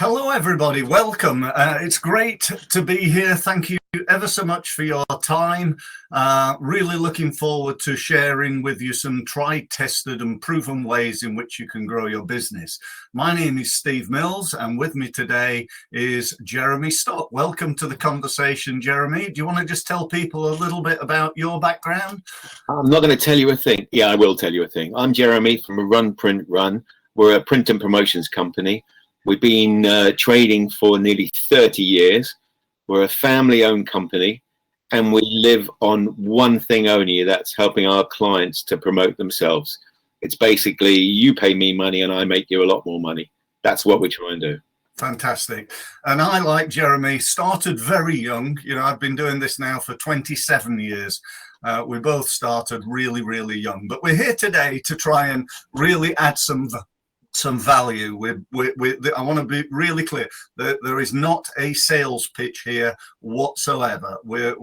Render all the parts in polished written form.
Hello, everybody. Welcome. It's great to be here. Thank you ever so much for your time. Really looking forward to sharing with you some tried, tested and proven ways in which you can grow your business. My name is Steve Mills, and with me today is Jeremy Stott. Welcome to the conversation, Jeremy. Do you want to just tell people a little bit about your background? I'm not going to tell you a thing. Yeah, I will tell you a thing. I'm Jeremy from Run Print Run. We're a print and promotions company. We've been trading for nearly 30 years. We're a family-owned company, and we live on one thing only, that's helping our clients to promote themselves. It's basically you pay me money and I make you a lot more money. That's what we try and do. Fantastic. And I, like Jeremy, started very young. You know, I've been doing this now for 27 years. We both started really, really young. But we're here today to try and really add some value. I want to be really clear that there is not a sales pitch here whatsoever. We're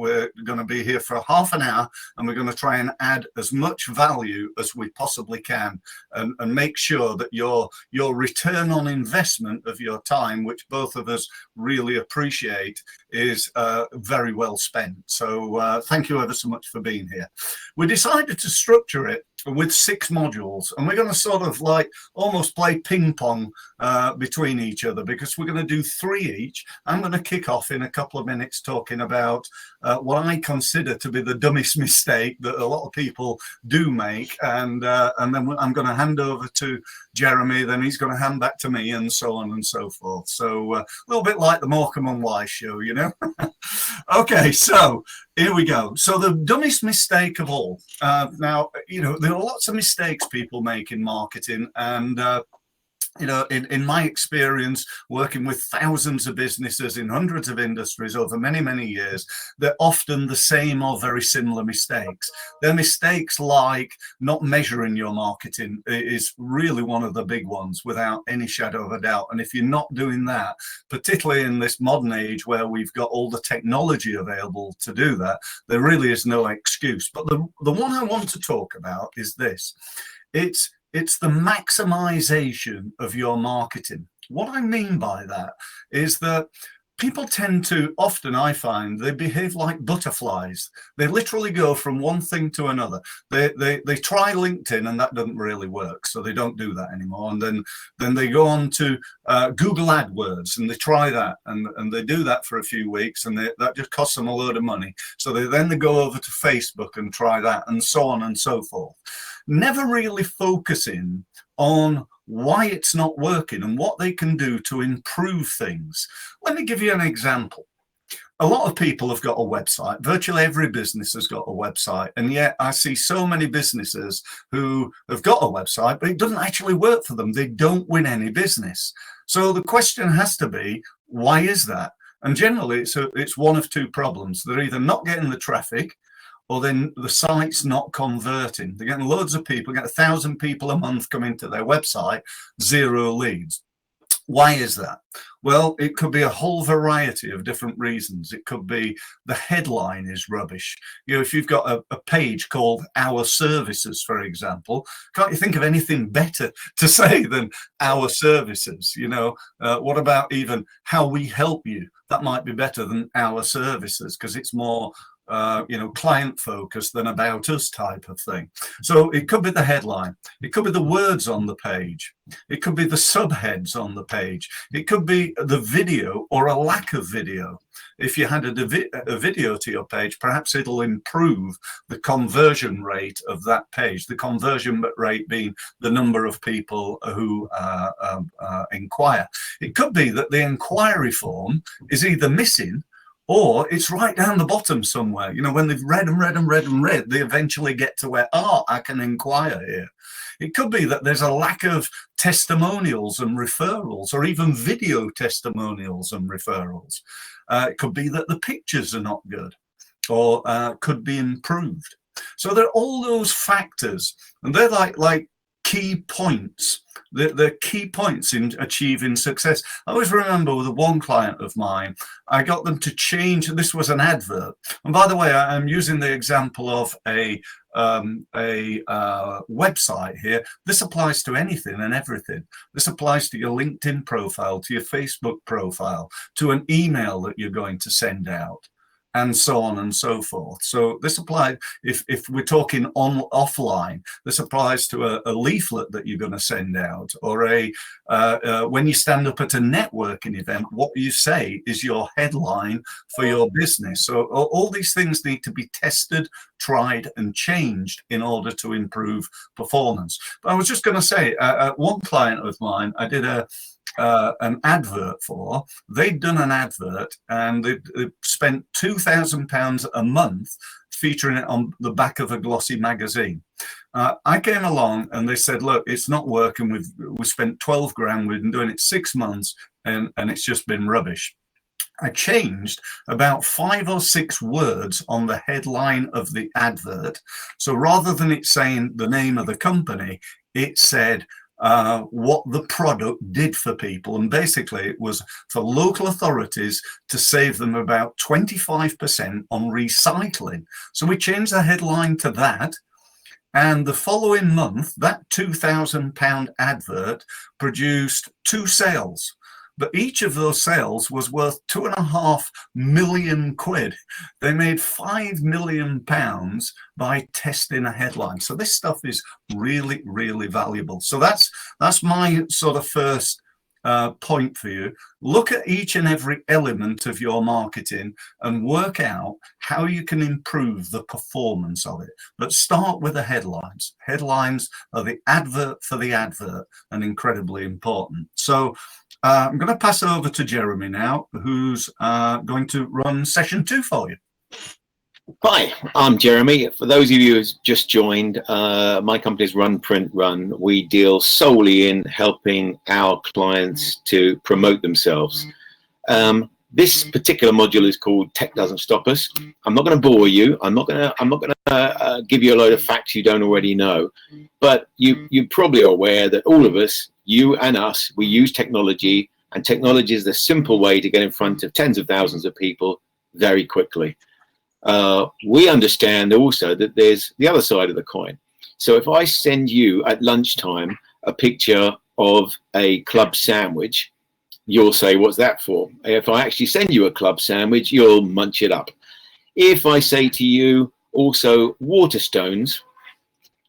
going to be here for half an hour, and we're going to try and add as much value as we possibly can, and make sure that your return on investment of your time, which both of us really appreciate, is very well spent. So thank you ever so much for being here. We decided to structure it with 6 modules, and we're going to sort of like almost play ping pong between each other, because we're going to do 3 each. I'm going to kick off in a couple of minutes talking about what I consider to be the dumbest mistake that a lot of people do make, and then I'm going to hand over to Jeremy, then he's going to hand back to me, and so on and so forth. So a little bit like the Morecambe and Wise show, you know. Okay, so here we go. So the dumbest mistake of all. Now, you know, there are lots of mistakes people make in marketing, and you know, in my experience, working with thousands of businesses in hundreds of industries over many, many years, they're often the same or very similar mistakes. They're mistakes like not measuring your marketing is really one of the big ones, without any shadow of a doubt. And if you're not doing that, particularly in this modern age where we've got all the technology available to do that, there really is no excuse. But the one I want to talk about is this. It's the maximization of your marketing. What I mean by that is that people tend to, often I find, they behave like butterflies. They literally go from one thing to another. They try LinkedIn, and that doesn't really work, so they don't do that anymore. And then they go on to Google AdWords, and they try that, and they do that for a few weeks, and that just costs them a load of money. So they go over to Facebook and try that, and so on and so forth. Never really focusing on why it's not working and what they can do to improve things. Let me give you an example. A lot of people have got a website. Virtually every business has got a website. And yet I see so many businesses who have got a website, but it doesn't actually work for them. They don't win any business. So the question has to be, why is that? And generally it's one of 2 problems. They're either not getting the traffic, or then the site's not converting. They're getting loads of people, get 1,000 people a month coming to their website, 0 leads. Why is that? Well, it could be a whole variety of different reasons. It could be the headline is rubbish. You know, if you've got a page called Our Services, for example, can't you think of anything better to say than Our Services? You know, what about even How We Help You? That might be better than Our Services, because it's more you know, client focused than about us type of thing. So it could be the headline, it could be the words on the page, it could be the subheads on the page, it could be the video or a lack of video. If you had a video to your page, perhaps it'll improve the conversion rate of that page, the conversion rate being the number of people who inquire. It could be that the inquiry form is either missing, or it's right down the bottom somewhere. You know, when they've read and read and read and read, they eventually get to where, I can inquire here. It could be that there's a lack of testimonials and referrals, or even video testimonials and referrals. It could be that the pictures are not good, or could be improved. So there are all those factors, and they're like key points. The key points in achieving success. I always remember with one client of mine, I got them to change, this was an advert. And by the way, I'm using the example of a website here, this applies to anything and everything. This applies to your LinkedIn profile, to your Facebook profile, to an email that you're going to send out, and so on and so forth. So this applies, if we're talking offline, this applies to a leaflet that you're going to send out, or when you stand up at a networking event, what you say is your headline for your business. So all these things need to be tested, tried, and changed in order to improve performance. But I was just going to say, one client of mine, I did an advert for. They'd done an advert and they spent £2,000 a month featuring it on the back of a glossy magazine. I came along and they said, look, it's not working. We've spent 12 grand. We've been doing it 6 months and it's just been rubbish. I changed about 5 or 6 words on the headline of the advert. So rather than it saying the name of the company, it said what the product did for people. And basically it was for local authorities to save them about 25% on recycling. So we changed the headline to that. And the following month, that £2,000 advert produced 2 sales. But each of those sales was worth £2.5 million. They made £5 million by testing a headline. So this stuff is really, really valuable. So that's my sort of first point for you. Look at each and every element of your marketing and work out how you can improve the performance of it. But start with the headlines. Headlines are the advert for the advert and incredibly important. So I'm going to pass over to Jeremy now, who's going to run session 2 for you. Hi, I'm Jeremy. For those of you who've just joined, my company is Run Print Run. We deal solely in helping our clients to promote themselves. This particular module is called Tech Doesn't Stop Us. I'm not going to bore you. I'm not going to give you a load of facts you don't already know. But you probably are aware that all of us, you and us, we use technology, and technology is the simple way to get in front of tens of thousands of people very quickly. We understand also that there's the other side of the coin. So if I send you at lunchtime a picture of a club sandwich, you'll say, what's that for? If I actually send you a club sandwich, you'll munch it up. If I say to you also Waterstones,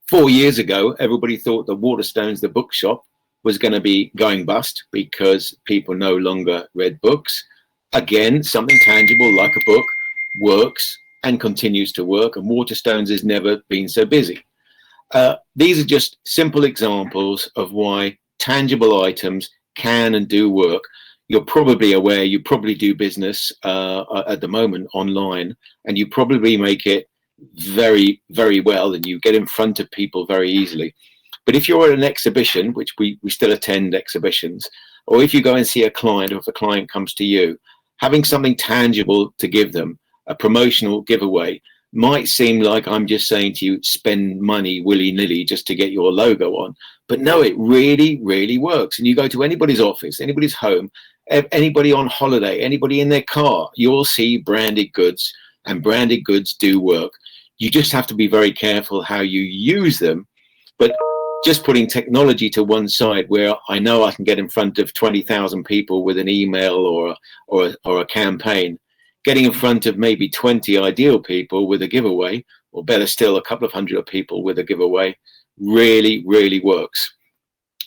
4 years ago, everybody thought that Waterstones, the bookshop, was going to be going bust because people no longer read books. Again, something tangible like a book works and continues to work, and Waterstones has never been so busy. These are just simple examples of why tangible items can and do work. You're probably aware, you probably do business at the moment online, and you probably make it very, very well, and you get in front of people very easily. But if you're at an exhibition, which we still attend exhibitions, or if you go and see a client, or if a client comes to you, having something tangible to give them, a promotional giveaway, might seem like I'm just saying to you, spend money willy-nilly just to get your logo on. But no, it really, really works. And you go to anybody's office, anybody's home, anybody on holiday, anybody in their car, you'll see branded goods, and branded goods do work. You just have to be very careful how you use them. But just putting technology to one side, where I know I can get in front of 20,000 people with an email or a campaign, getting in front of maybe 20 ideal people with a giveaway, or better still, a couple of hundred people with a giveaway, really, really works.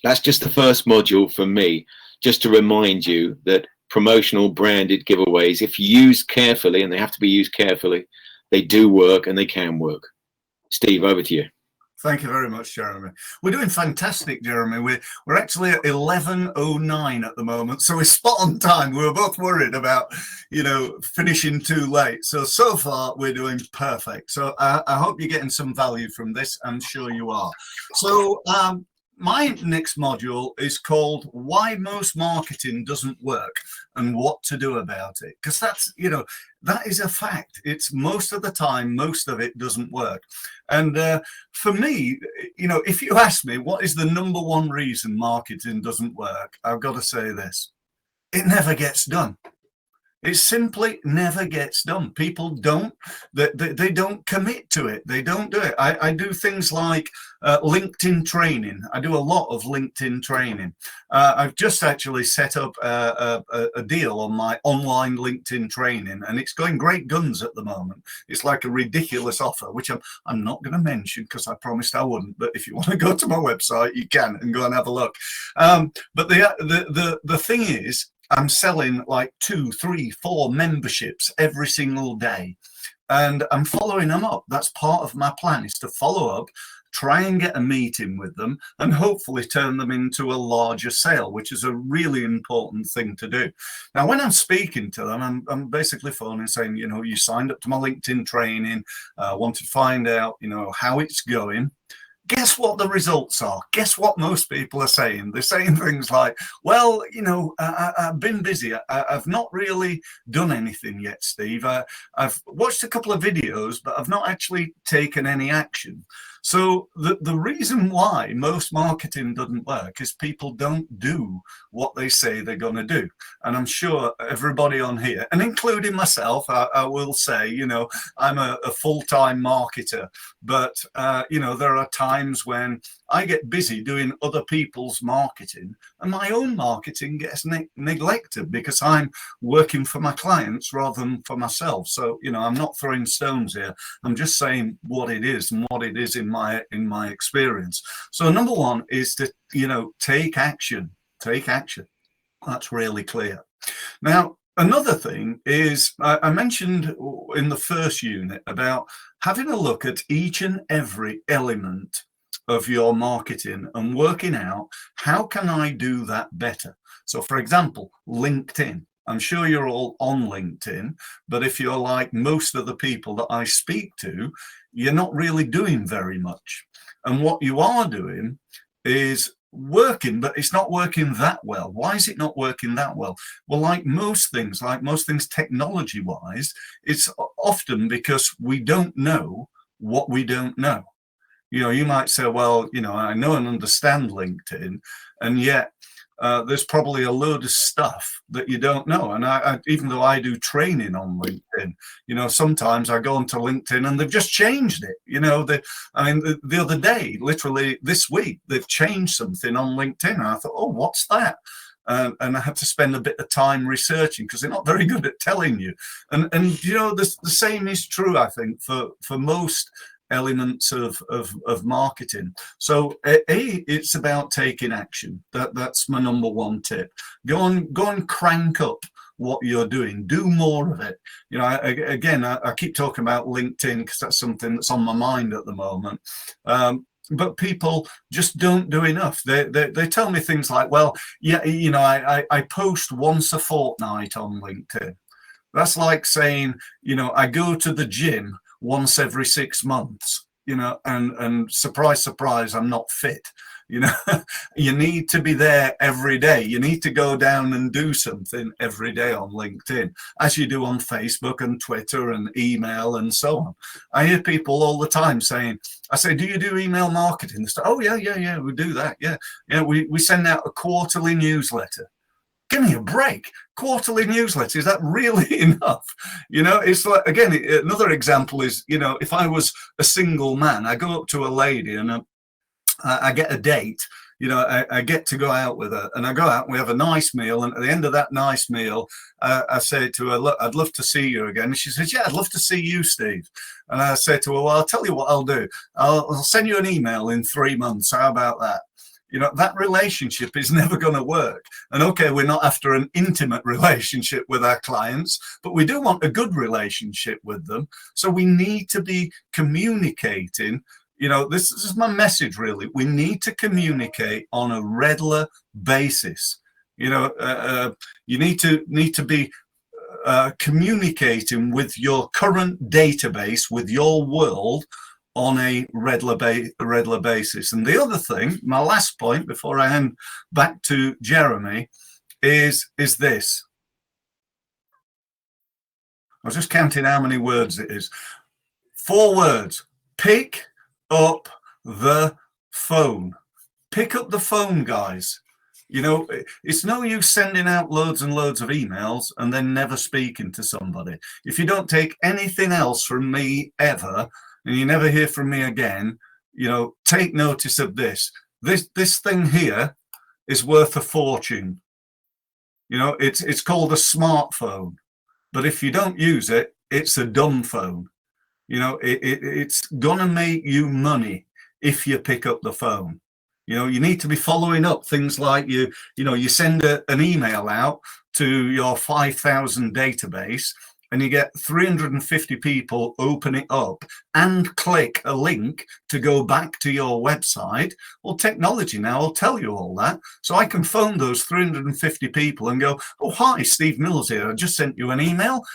That's just the first module for me, just to remind you that promotional branded giveaways, if used carefully, and they have to be used carefully, they do work and they can work. Steve, over to you. Thank you very much, Jeremy. We're doing fantastic, Jeremy. We're actually at 11:09 at the moment, so we're spot on time. We were both worried about, finishing too late. So far, we're doing perfect. So I hope you're getting some value from this. I'm sure you are. So my next module is called Why Most Marketing Doesn't Work and What to Do About It. Because that's, that is a fact. It's most of the time, most of it doesn't work. And for me, if you ask me what is the #1 reason marketing doesn't work, I've got to say this: it never gets done. It simply never gets done. People don't, they don't commit to it. They don't do it. I do things like LinkedIn training. I do a lot of LinkedIn training. I've just actually set up a deal on my online LinkedIn training, and it's going great guns at the moment. It's like a ridiculous offer, which I'm not going to mention because I promised I wouldn't. But if you want to go to my website, you can and go and have a look. But the thing is, I'm selling like 2, 3, 4 memberships every single day, and I'm following them up. That's part of my plan, is to follow up, try and get a meeting with them, and hopefully turn them into a larger sale, which is a really important thing to do. Now, when I'm speaking to them, I'm basically phoning saying, you know, you signed up to my LinkedIn training, want to find out, you know, how it's going. Guess what the results are? Guess what most people are saying? They're saying things like, well, you know, I've been busy. I've not really done anything yet, Steve. I've watched a couple of videos, but I've not actually taken any action. So the reason why most marketing doesn't work is people don't do what they say they're going to do. And I'm sure everybody on here, and including myself, I will say, you know, I'm a full-time marketer, but, you know, there are times when I get busy doing other people's marketing, and my own marketing gets neglected because I'm working for my clients rather than for myself. So, you know, I'm not throwing stones here. I'm just saying what it is and what it is in my experience. So number one is to, you know, take action. Take action. That's really clear. Now, another thing is, I mentioned in the first unit about having a look at each and every element of your marketing and working out, how can I do that better? So for example, LinkedIn. I'm sure you're all on LinkedIn, but if you're like most of the people that I speak to, you're not really doing very much. And what you are doing is working, but it's not working that well. Why is it not working that well? Well, like most things technology wise, it's often because we don't know what we don't know. You know, you might say, well, you know, I know and understand LinkedIn, and yet there's probably a load of stuff that you don't know. And I even though I do training on LinkedIn, you know, sometimes I go onto LinkedIn and they've just changed it. You know, the other day, literally this week, they've changed something on LinkedIn. And I thought, oh, what's that? And I had to spend a bit of time researching because they're not very good at telling you. And you know, the same is true, I think, for most elements of marketing. So it's about taking action. That's my number one tip. Go and crank up what you're doing. Do more of it. You know, I keep talking about LinkedIn because that's something that's on my mind at the moment. But people just don't do enough. They tell me things like, well, yeah, you know, I post once a fortnight on LinkedIn. That's like saying, you know, I go to the gym once every 6 months, you know, and surprise, surprise, I'm not fit. You know, you need to be there every day. You need to go down and do something every day on LinkedIn, as you do on Facebook and Twitter and email and so on. I hear people all the time saying, I say, do you do email marketing? They say, oh, yeah, we do that. Yeah, we send out a quarterly newsletter. Give me a break. Quarterly newsletter, is that really enough? You know, it's like, again, another example is, you know, if I was a single man, I go up to a lady and I get a date, you know, I get to go out with her, and I go out and we have a nice meal. And at the end of that nice meal, I say to her, look, I'd love to see you again. And she says, yeah, I'd love to see you, Steve. And I say to her, well, I'll tell you what I'll do. I'll send you an email in 3 months. How about that? You know, that relationship is never going to work. And okay, we're not after an intimate relationship with our clients, but we do want a good relationship with them. So we need to be communicating. You know, this is my message, really. We need to communicate on a regular basis. You know, you need to be communicating with your current database, with your world, on a regular basis. And the other thing, my last point before I hand back to Jeremy, is this. I was just counting how many words it is. 4 words. Pick up the phone. Pick up the phone, guys. You know, it's no use sending out loads and loads of emails and then never speaking to somebody. If you don't take anything else from me ever, and you never hear from me again, you know, take notice of this. This thing here is worth a fortune. You know, it's called a smartphone, but if you don't use it, it's a dumb phone. You know, it's gonna make you money if you pick up the phone. You know, you need to be following up things like you know, you send an email out to your 5,000 database and you get 350 people open it up and click a link to go back to your website. Well, technology now will tell you all that. So I can phone those 350 people and go, oh, hi, Steve Mills here. I just sent you an email.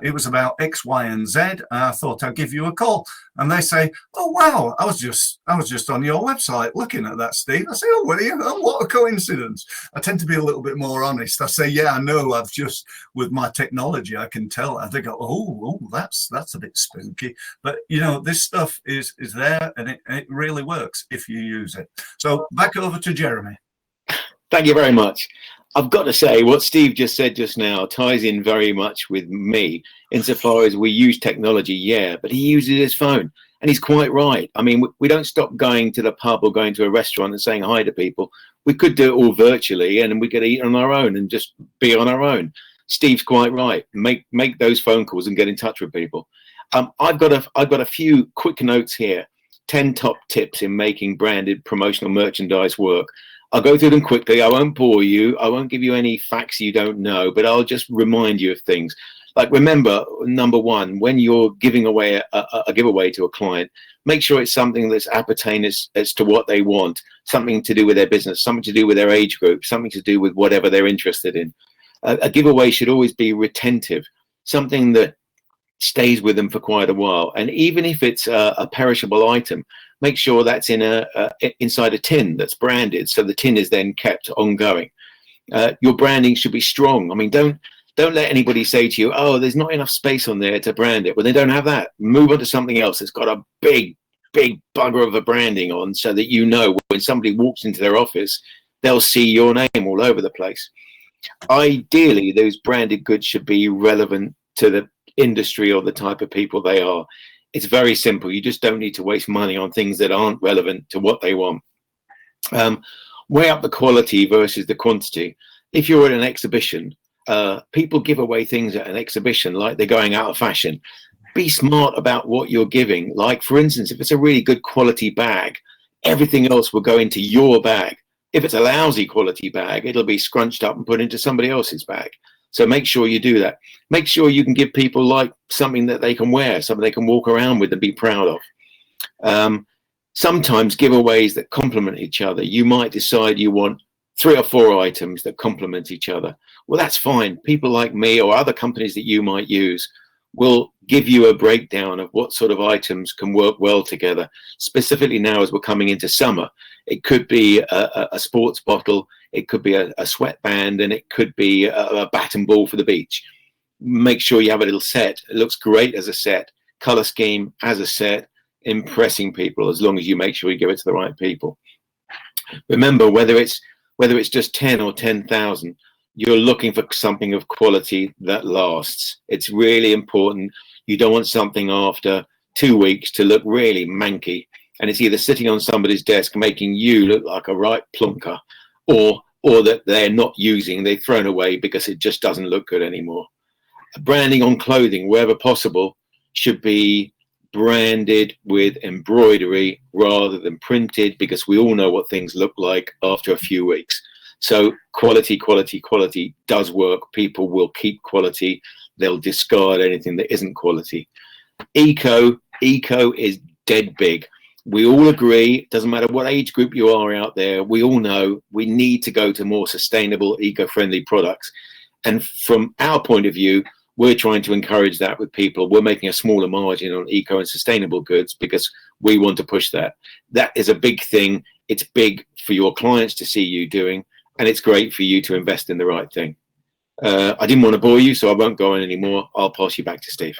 It was about X, Y, and Z. I thought I'd give you a call. And they say, oh, wow, I was just on your website looking at that, Steve. I say, oh, were you? Oh, what a coincidence. I tend to be a little bit more honest. I say, yeah, I know. I've just, with my technology, I can tell. And they go, oh, that's a bit spooky. But, you know, this stuff is there, and it really works if you use it. So back over to Jeremy. Thank you very much. I've got to say, what Steve just said just now ties in very much with me insofar as we use technology, yeah, but he uses his phone, and he's quite right. I mean, we don't stop going to the pub or going to a restaurant and saying hi to people. We could do it all virtually, and we could eat on our own and just be on our own. Steve's quite right. Make those phone calls and get in touch with people. I've got a few quick notes here. 10 top tips in making branded promotional merchandise work. I'll go through them quickly. I won't bore you. I won't give you any facts you don't know, but I'll just remind you of things. Like, remember, number one, when you're giving away a giveaway to a client, make sure it's something that's appertain as to what they want, something to do with their business, something to do with their age group, something to do with whatever they're interested in. A giveaway should always be retentive, something that stays with them for quite a while. And even if it's a perishable item, make sure that's inside a tin that's branded, so the tin is then kept ongoing. Your branding should be strong. I mean, don't let anybody say to you, oh, there's not enough space on there to brand it. Well, they don't have that. Move on to something else that's got a big bugger of a branding on, so that you know when somebody walks into their office, they'll see your name all over the place. Ideally, those branded goods should be relevant to the industry or the type of people they are. It's very simple. You just don't need to waste money on things that aren't relevant to what they want. Weigh up the quality versus the quantity. If you're at an exhibition, people give away things at an exhibition like they're going out of fashion. Be smart about what you're giving. Like, for instance, if it's a really good quality bag, everything else will go into your bag. If it's a lousy quality bag, it'll be scrunched up and put into somebody else's bag. So make sure you do that. Make sure you can give people like something that they can wear, something they can walk around with and be proud of. Sometimes giveaways that complement each other. You might decide you want 3 or 4 items that complement each other. Well, that's fine. People like me or other companies that you might use will give you a breakdown of what sort of items can work well together. Specifically now, as we're coming into summer, it could be a sports bottle, it could be a sweatband, and it could be a bat and ball for the beach. Make sure you have a little set. It looks great as a set. Color scheme as a set, impressing people, as long as you make sure you give it to the right people. Remember, whether it's just 10 or 10,000, you're looking for something of quality that lasts. It's really important. You don't want something after 2 weeks to look really manky, and it's either sitting on somebody's desk making you look like a right plonker, or that they're not using, they've thrown away because it just doesn't look good anymore. Branding on clothing, wherever possible, should be branded with embroidery rather than printed, because we all know what things look like after a few weeks. So quality does work. People will keep quality. They'll discard anything that isn't quality. Eco is dead big. We all agree, doesn't matter what age group you are out there, we all know we need to go to more sustainable, eco-friendly products. And from our point of view, we're trying to encourage that with people. We're making a smaller margin on eco and sustainable goods because we want to push that. That is a big thing. It's big for your clients to see you doing, and it's great for you to invest in the right thing. I didn't want to bore you, so I won't go on anymore. I'll pass you back to Steve.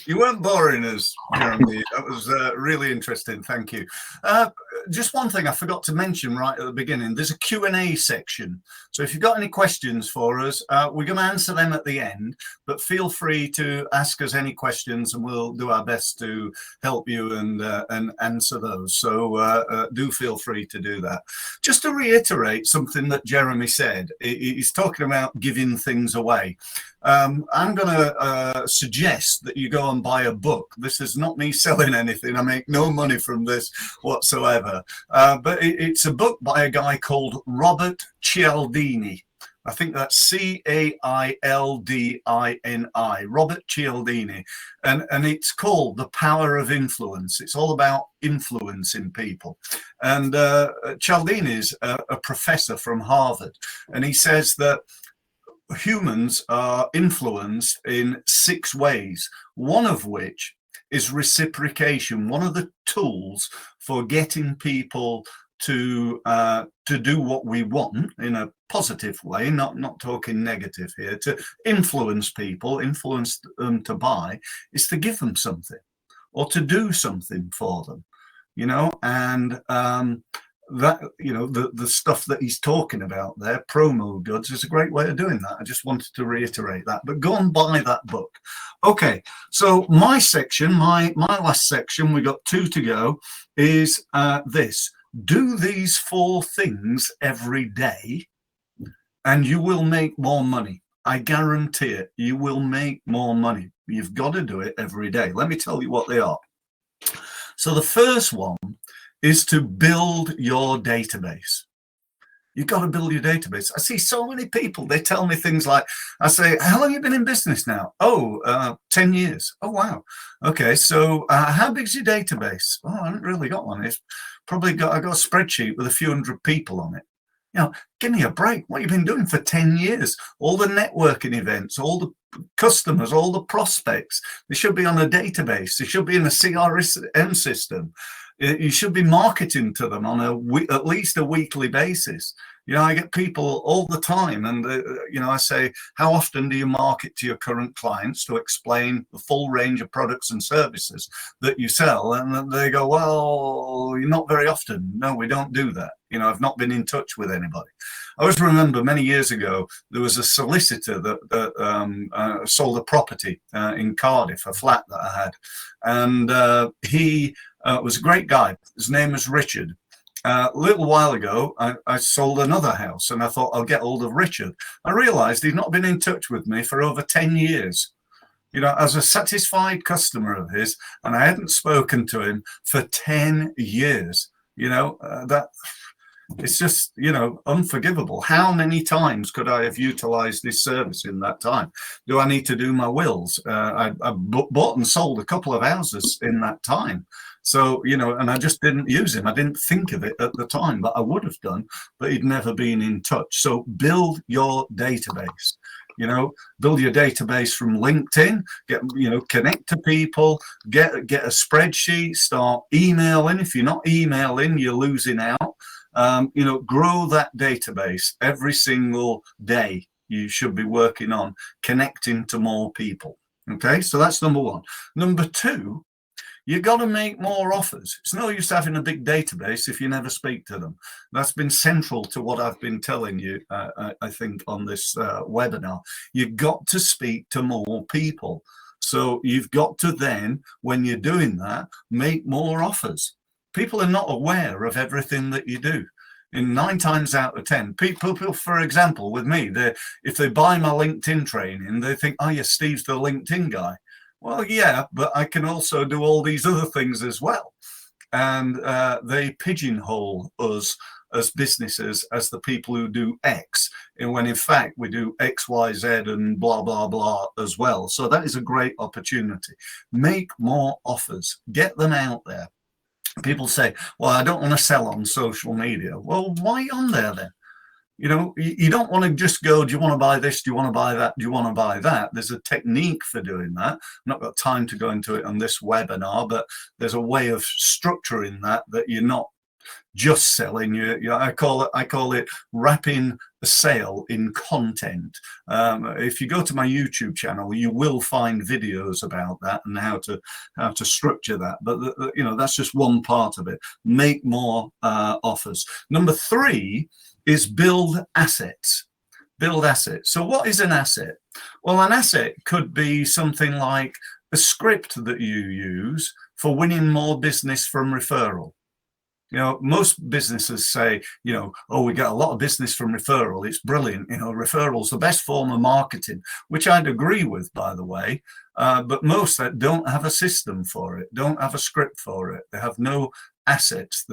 You weren't boring us, Jeremy. That was really interesting. Thank you. Just one thing I forgot to mention right at the beginning. There's a Q&A section. So if you've got any questions for us, we're going to answer them at the end. But feel free to ask us any questions and we'll do our best to help you and answer those. So do feel free to do that. Just to reiterate something that Jeremy said, he's talking about giving things away. I'm going to suggest that you go and buy a book. This is not me selling anything. I make no money from this whatsoever. But it's a book by a guy called Robert Cialdini. I think that's Cialdini, Robert Cialdini. And it's called The Power of Influence. It's all about influencing people. And Cialdini's a professor from Harvard. And he says that humans are influenced in 6 ways, one of which is reciprocation, one of the tools for getting people to do what we want in a positive way, not talking negative here, to influence people, influence them to buy, is to give them something or to do something for them, you know, and that, you know, the stuff that he's talking about there, promo goods, is a great way of doing that. I just wanted to reiterate that, but go and buy that book. Okay, so my section, my last section, we got 2 to go, is this: do these 4 things every day and you will make more money. I guarantee it, you will make more money. You've got to do it every day. Let me tell you what they are. So the first one is to build your database. You've got to build your database. I see so many people, they tell me things like, I say, how long have you been in business now? Oh, 10 years. Oh, wow. Okay, so how big's your database? Oh, I haven't really got one. It's probably I got a spreadsheet with a few hundred people on it. You know, give me a break. What have you been doing for 10 years? All the networking events, all the customers, all the prospects, they should be on a database. They should be in a CRM system. You should be marketing to them on at least a weekly basis. You know, I get people all the time, and you know, I say, how often do you market to your current clients to explain the full range of products and services that you sell? And they go, well, not very often. No, we don't do that. You know, I've not been in touch with anybody. I always remember many years ago, there was a solicitor that sold a property in Cardiff, a flat that I had, and he was a great guy. His name was Richard. A little while ago, I sold another house, and I thought I'll get hold of Richard. I realized he'd not been in touch with me for over 10 years. You know, as a satisfied customer of his, and I hadn't spoken to him for 10 years. You know, that it's just, you know, unforgivable. How many times could I have utilized this service in that time? Do I need to do my wills? I bought and sold a couple of houses in that time. So, you know, and I just didn't use him. I didn't think of it at the time, but I would have done, but he'd never been in touch. So build your database, you know, build your database from LinkedIn, connect to people, get a spreadsheet, start emailing. If you're not emailing, you're losing out. Grow that database every single day. You should be working on connecting to more people. Okay, so that's number 1. Number 2, you got to make more offers. It's no use having a big database if you never speak to them. That's been central to what I've been telling you, I think, on this webinar. You've got to speak to more people. So you've got to then, when you're doing that, make more offers. People are not aware of everything that you do. In 9 times out of 10, people, for example, with me, if they buy my LinkedIn training, they think, oh, yeah, Steve's the LinkedIn guy. Well, yeah, but I can also do all these other things as well. And they pigeonhole us as businesses as the people who do X, and when in fact we do X, Y, Z and blah, blah, blah as well. So that is a great opportunity. Make more offers, get them out there. People say, well, I don't want to sell on social media. Well, why on there then? You know, you don't want to just go, do you want to buy this? Do you want to buy that? Do you want to buy that? There's a technique for doing that. I've not got time to go into it on this webinar, but there's a way of structuring that you're not just selling. I call it wrapping a sale in content. If you go to my YouTube channel, you will find videos about that and how to structure that. But you know, that's just one part of it. Make more offers. Number 3 is build assets. Build assets. So what is an asset? Well, an asset could be something like a script that you use for winning more business from referral. You know, most businesses say, you know, oh, we get a lot of business from referral. It's brilliant. You know, referral's the best form of marketing, which I'd agree with, by the way. But most that don't have a system for it, don't have a script for it. They have no assets.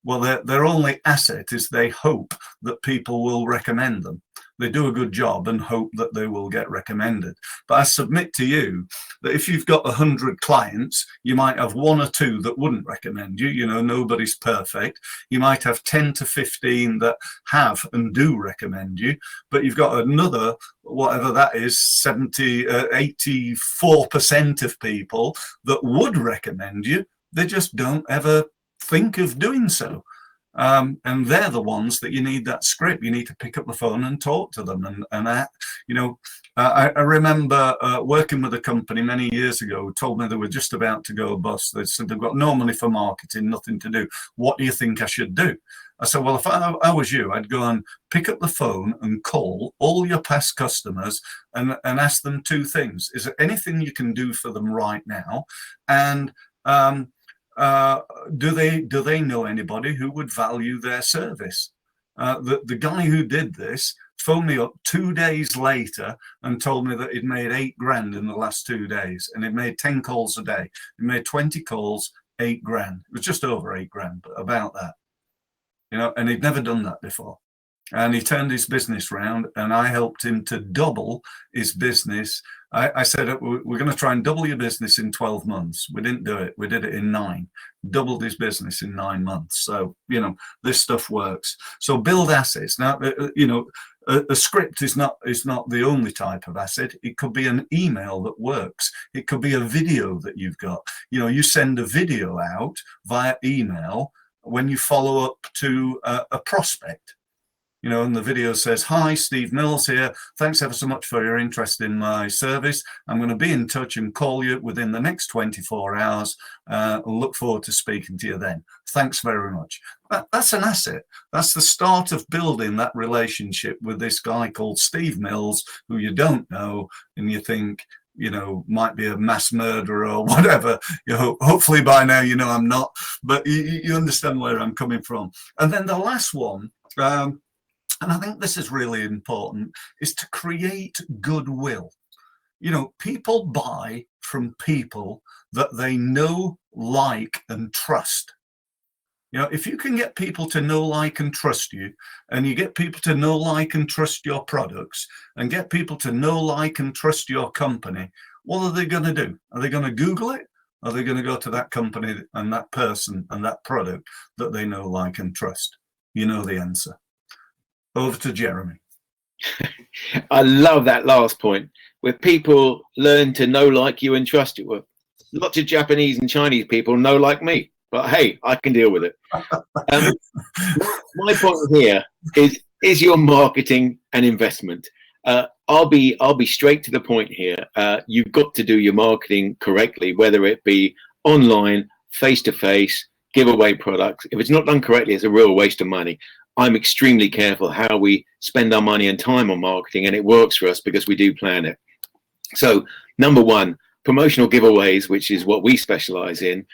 Well, their only asset is they hope that people will recommend them. They do a good job and hope that they will get recommended. But I submit to you that if you've got 100 clients, you might have 1 or 2 that wouldn't recommend you. You know, nobody's perfect. You might have 10 to 15 that have and do recommend you, but you've got another, whatever that is, 84% of people that would recommend you. They just don't ever think of doing so. And they're the ones that you need that script. You need to pick up the phone and talk to them. You know, I remember working with a company many years ago who told me they were just about to go bust. They said they've got no money for marketing, nothing to do. What do you think I should do? I said, well, if I was you, I'd go and pick up the phone and call all your past customers and ask them 2 things. Is there anything you can do for them right now? And do they know anybody who would value their service? The guy who did this phoned me up 2 days later and told me that he'd made 8 grand in the last 2 days, and he'd made 10 calls a day. He made 20 calls, 8 grand. It was just over 8 grand, but about that, you know, and he'd never done that before. And he turned his business round, and I helped him to double his business. I said, we're going to try and double your business in 12 months. We didn't do it. We did it in 9. Doubled his business in 9 months. So, you know, this stuff works. So build assets. Now, you know, a script is not the only type of asset. It could be an email that works. It could be a video that you've got. You know, you send a video out via email when you follow up to a prospect. You know, and the video says, hi, Steve Mills here. Thanks ever so much for your interest in my service. I'm going to be in touch and call you within the next 24 hours. I'll look forward to speaking to you then. Thanks very much. That's an asset. That's the start of building that relationship with this guy called Steve Mills, who you don't know, and you think, you know, might be a mass murderer or whatever. You know, hopefully by now you know I'm not, but you understand where I'm coming from. And then the last one, and I think this is really important, is to create goodwill. You know, people buy from people that they know, like, and trust. You know, if you can get people to know, like, and trust you, and you get people to know, like, and trust your products, and get people to know, like, and trust your company, what are they going to do? Are they going to Google it? Are they going to go to that company and that person and that product that they know, like, and trust? You know the answer. Over to Jeremy. I love that last point, where people learn to know, like you, and trust you. Well, lots of Japanese and Chinese people know, like me, but hey, I can deal with it. My point here is your marketing and investment. I'll be straight to the point here. You've got to do your marketing correctly, whether it be online, face-to-face, giveaway products. If it's not done correctly, it's a real waste of money. I'm extremely careful how we spend our money and time on marketing, and it works for us because we do plan it. So number 1, promotional giveaways, which is what we specialize in,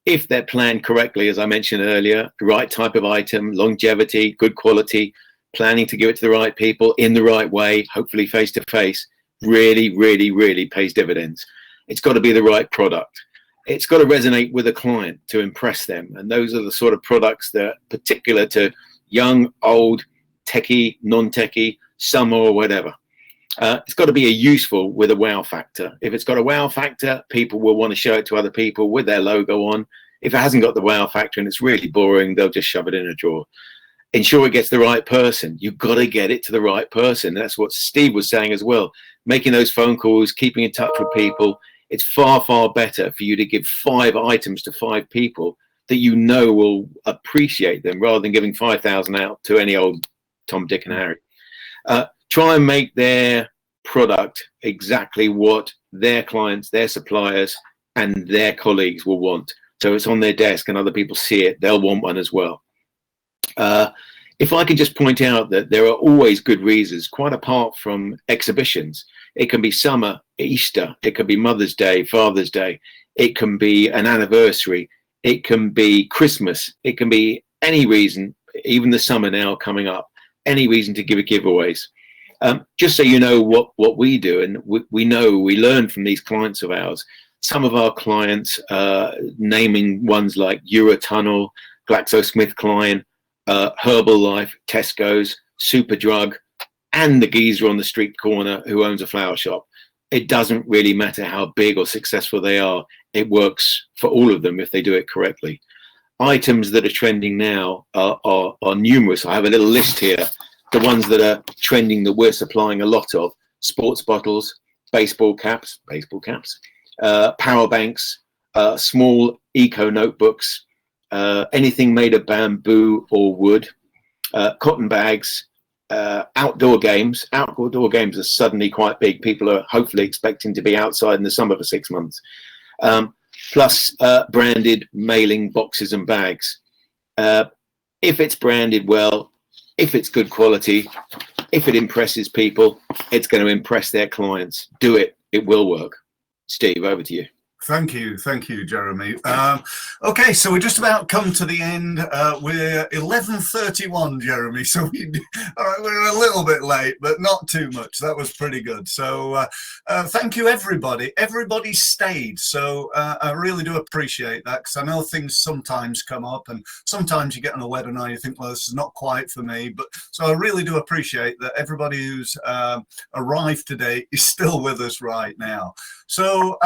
if they're planned correctly, as I mentioned earlier, the right type of item, longevity, good quality, planning to give it to the right people in the right way, hopefully face to face, really, really, really pays dividends. It's got to be the right product. It's got to resonate with a client to impress them. And those are the sort of products that are particular to young, old, techie, non-techie, summer or whatever. It's got to be a useful with a wow factor. If it's got a wow factor, people will want to show it to other people with their logo on. If it hasn't got the wow factor and it's really boring, they'll just shove it in a drawer. Ensure it gets the right person. You've got to get it to the right person. That's what Steve was saying as well. Making those phone calls, keeping in touch with people. It's far, far better for you to give 5 items to 5 people that you know will appreciate them, rather than giving 5,000 out to any old Tom, Dick, and Harry. Try and make their product exactly what their clients, their suppliers, and their colleagues will want. So it's on their desk and other people see it, they'll want one as well. If I can just point out that there are always good reasons, quite apart from exhibitions. It can be summer, Easter, it can be Mother's Day, Father's Day, it can be an anniversary, it can be Christmas, it can be any reason, even the summer now coming up, any reason to give giveaways. Just so you know what we do, and we learn from these clients of ours. Some of our clients, naming ones like Eurotunnel, GlaxoSmithKline, Herbalife, Tesco's, Superdrug, and the geezer on the street corner who owns a flower shop. It doesn't really matter how big or successful they are. It works for all of them if they do it correctly. Items that are trending now are numerous. I have a little list here. The ones that are trending that we're supplying a lot of: sports bottles, baseball caps, power banks, small eco notebooks, anything made of bamboo or wood, cotton bags, outdoor games. Outdoor games are suddenly quite big. People are hopefully expecting to be outside in the summer for 6 months. Plus branded mailing boxes and bags. If it's branded well, if it's good quality, if it impresses people, it's going to impress their clients. Do it. It will work. Steve, over to you. Thank you, Jeremy. Okay, so we just about come to the end. We're 11:31, Jeremy. So we're a little bit late, but not too much. That was pretty good. So thank you, everybody. Everybody stayed. So I really do appreciate that, because I know things sometimes come up, and sometimes you get on a webinar, you think, well, this is not quite for me. But so I really do appreciate that everybody who's arrived today is still with us right now. So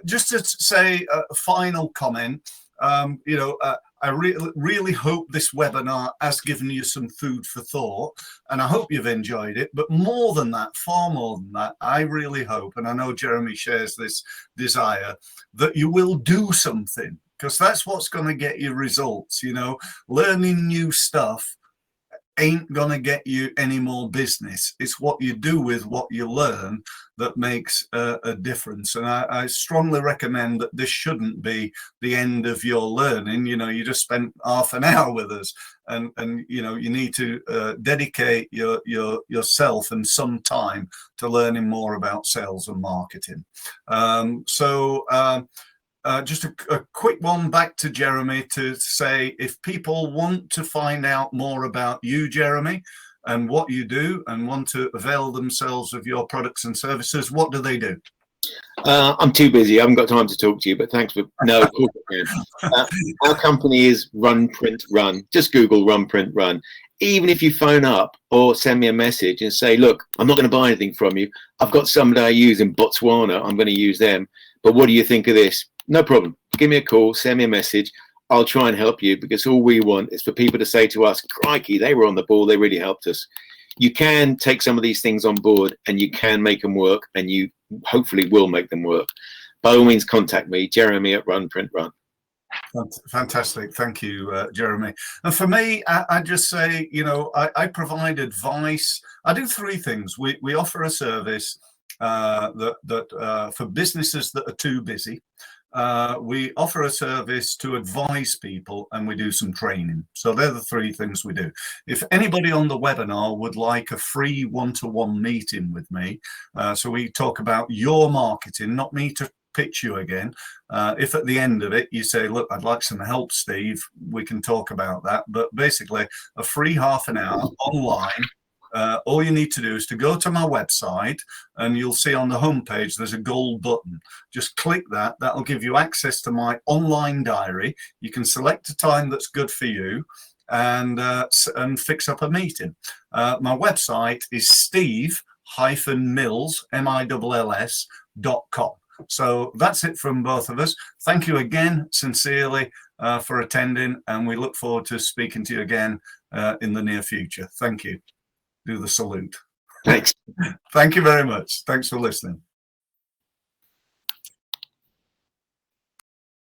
just to say a final comment, I really hope this webinar has given you some food for thought, and I hope you've enjoyed it. But more than that, far more than that, I really hope, and I know Jeremy shares this desire, that you will do something, because that's what's going to get you results. Learning new stuff ain't gonna get you any more business. It's what you do with what you learn that makes a difference. And I strongly recommend that this shouldn't be the end of your learning. You just spent half an hour with us, and you need to dedicate yourself and some time to learning more about sales and marketing. Just a quick one back to Jeremy to say, if people want to find out more about you, Jeremy, and what you do, and want to avail themselves of your products and services, what do they do? I'm too busy. I haven't got time to talk to you, but thanks for no. Of course I can. Our company is Run Print Run. Just Google Run Print Run. Even if you phone up or send me a message and say, look, I'm not going to buy anything from you. I've got somebody I use in Botswana. I'm going to use them. But what do you think of this? No problem. Give me a call, send me a message. I'll try and help you, because all we want is for people to say to us, crikey, they were on the ball. They really helped us. You can take some of these things on board, and you can make them work, and you hopefully will make them work. By all means, contact me, Jeremy at Run Print Run. Fantastic. Thank you, Jeremy. And for me, I just say, I provide advice. I do three things. We offer a service that for businesses that are too busy. We offer a service to advise people, and we do some training. So they're the three things we do. If anybody on the webinar would like a free one-to-one meeting with me, so we talk about your marketing, not me to pitch you again. If at the end of it you say, look, I'd like some help, Steve, we can talk about that. But basically a free half an hour online. All you need to do is to go to my website, and you'll see on the homepage there's a gold button. Just click that. That'll give you access to my online diary. You can select a time that's good for you, and fix up a meeting. My website is steve-mills, mills.com. So that's it from both of us. Thank you again, sincerely, for attending, and we look forward to speaking to you again in the near future. Thank you. Do the salute. Thanks. Thank you very much. Thanks for listening.